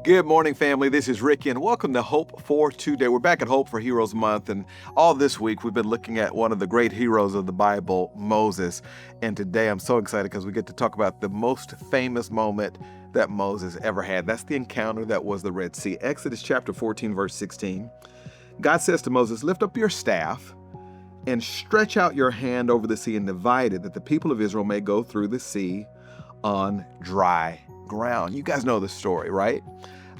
Good morning, family. This is Ricky, and welcome to Hope for Today. We're back at Hope for Heroes Month, and all this week we've been looking at one of the great heroes of the Bible, Moses. And today I'm so excited because we get to talk about the most famous moment that Moses ever had. That's the encounter that was the Red Sea. Exodus chapter 14, verse 16. God says to Moses, "Lift up your staff and stretch out your hand over the sea and divide it, that the people of Israel may go through the sea on dry ground." You guys know the story, right?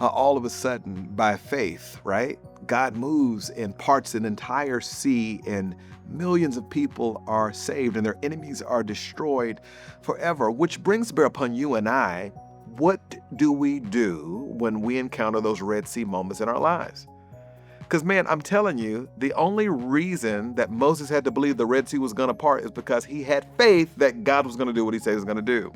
All of a sudden, by faith, right? God moves and parts an entire sea, and millions of people are saved and their enemies are destroyed forever, which brings bear upon you and I. What do we do when we encounter those Red Sea moments in our lives? Because, man, I'm telling you, the only reason that Moses had to believe the Red Sea was going to part is because he had faith that God was going to do what he said he was going to do.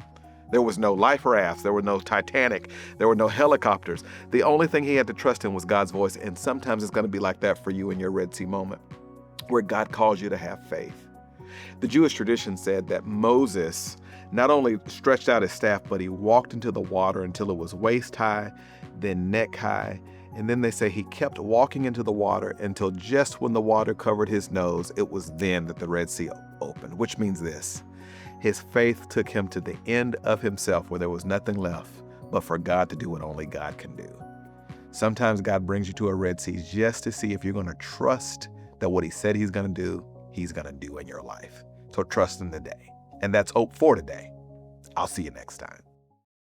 There was no life rafts. There were no Titanic. There were no helicopters. The only thing he had to trust in was God's voice. And sometimes it's going to be like that for you in your Red Sea moment, where God calls you to have faith. The Jewish tradition said that Moses not only stretched out his staff, but he walked into the water until it was waist high, then neck high. And then they say he kept walking into the water until just when the water covered his nose, it was then that the Red Sea opened, which means this: his faith took him to the end of himself where there was nothing left but for God to do what only God can do. Sometimes God brings you to a Red Sea just to see if you're going to trust that what he said he's going to do, he's going to do in your life. So trust him today. And that's Hope for Today. I'll see you next time.